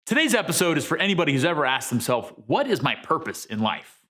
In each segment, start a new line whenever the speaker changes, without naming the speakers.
Today's episode is for anybody who's ever asked themselves, what is my purpose in life?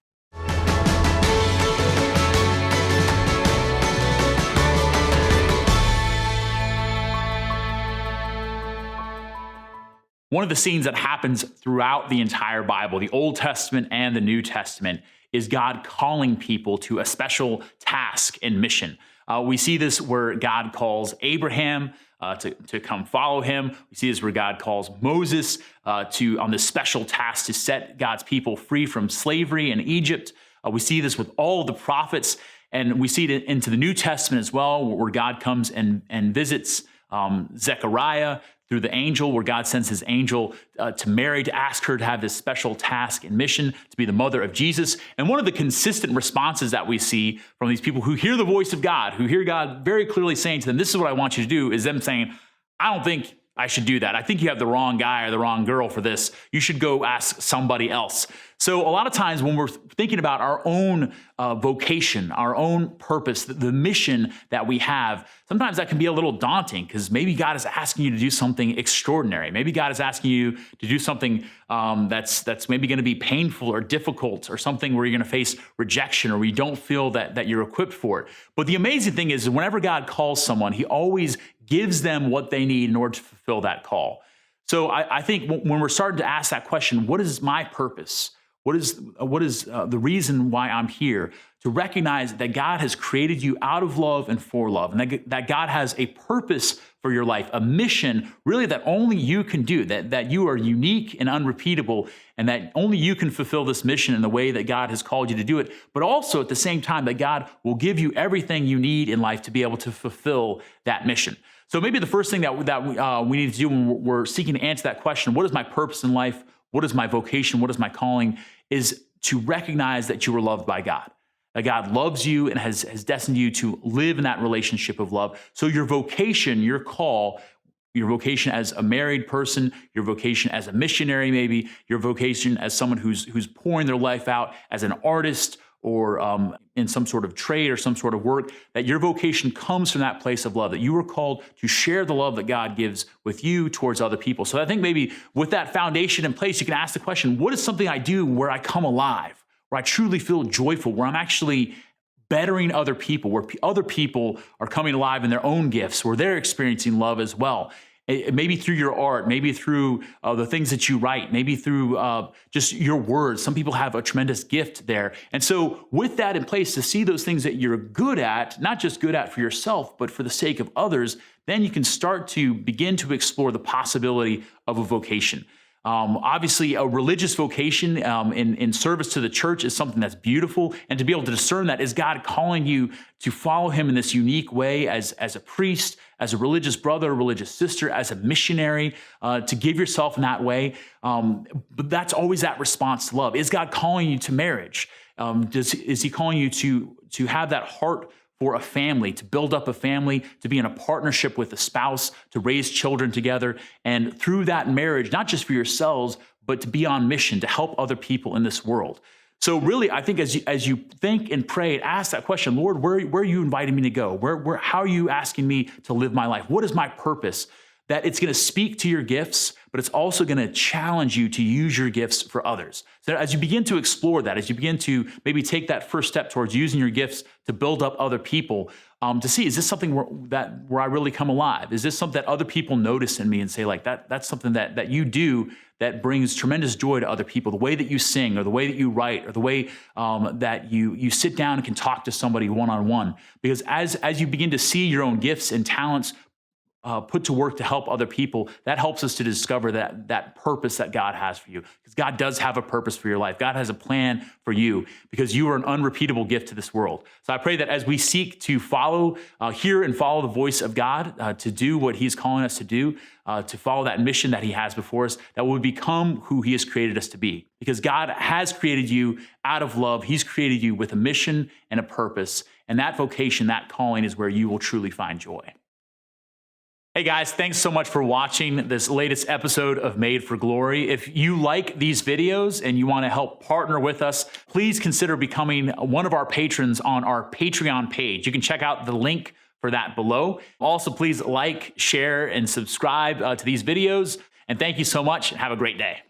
One of the scenes that happens throughout the entire Bible, the Old Testament and the New Testament, is God calling people to a special task and mission. We see this where God calls Abraham to come follow him. We see this where God calls Moses on this special task to set God's people free from slavery in Egypt. We see this with all of the prophets, and we see it into the New Testament as well, where God comes and visits Zechariah through the angel, where God sends his angel to Mary to ask her to have this special task and mission to be the mother of Jesus. And one of the consistent responses that we see from these people who hear the voice of God, who hear God very clearly saying to them, this is what I want you to do, is them saying, I don't think I should do that. I think you have the wrong guy or the wrong girl for this. You should go ask somebody else. So a lot of times when we're thinking about our own vocation, our own purpose, the mission that we have, sometimes that can be a little daunting because maybe God is asking you to do something extraordinary. Maybe God is asking you to do something that's maybe going to be painful or difficult, or something where you're going to face rejection or where you don't feel that you're equipped for it. But the amazing thing is whenever God calls someone, he always gives them what they need in order to fulfill that call. So I think when we're starting to ask that question, what is my purpose? What is the reason why I'm here? To recognize that God has created you out of love and for love, and that God has a purpose for your life, a mission really that only you can do, that you are unique and unrepeatable, and that only you can fulfill this mission in the way that God has called you to do it, but also at the same time that God will give you everything you need in life to be able to fulfill that mission. So maybe the first thing that we need to do when we're seeking to answer that question, what is my purpose in life? What is my vocation? What is my calling? Is to recognize that you are loved by God. That God loves you and has destined you to live in that relationship of love. So your vocation, your call, your vocation as a married person, your vocation as a missionary maybe, your vocation as someone who's pouring their life out as an artist or in some sort of trade or some sort of work, that your vocation comes from that place of love, that you were called to share the love that God gives with you towards other people. So I think maybe with that foundation in place, you can ask the question, what is something I do where I come alive, where I truly feel joyful, where I'm actually bettering other people, where other people are coming alive in their own gifts, where they're experiencing love as well? Maybe through your art, maybe through the things that you write, maybe through just your words. Some people have a tremendous gift there. And so with that in place, to see those things that you're good at, not just good at for yourself, but for the sake of others, then you can start to begin to explore the possibility of a vocation. Obviously, a religious vocation in service to the church is something that's beautiful. And to be able to discern that, is God calling you to follow him in this unique way as a priest, as a religious brother, a religious sister, as a missionary, to give yourself in that way. But that's always that response to love. Is God calling you to marriage? Is he calling you to have that heart for a family, to build up a family, to be in a partnership with a spouse, to raise children together, and through that marriage, not just for yourselves, but to be on mission, to help other people in this world. So really, I think as you think and pray and ask that question, Lord, where are you inviting me to go? How are you asking me to live my life? What is my purpose? That it's going to speak to your gifts, but it's also going to challenge you to use your gifts for others. So as you begin to explore that, as you begin to maybe take that first step towards using your gifts to build up other people, to see, is this something where I really come alive? Is this something that other people notice in me and say, like, that's something that you do that brings tremendous joy to other people? The way that you sing, or the way that you write, or the way that you sit down and can talk to somebody one-on-one. Because as you begin to see your own gifts and talents put to work to help other people, that helps us to discover that purpose that God has for you. Because God does have a purpose for your life. God has a plan for you, because you are an unrepeatable gift to this world. So I pray that as we seek to hear and follow the voice of God, to do what he's calling us to do, to follow that mission that he has before us, that we'll become who he has created us to be. Because God has created you out of love. He's created you with a mission and a purpose. And that vocation, that calling, is where you will truly find joy. Hey guys, thanks so much for watching this latest episode of Made for Glory. If you like these videos and you want to help partner with us, please consider becoming one of our patrons on our Patreon page. You can check out the link for that below. Also, please like, share, and subscribe to these videos. And thank you so much. Have a great day.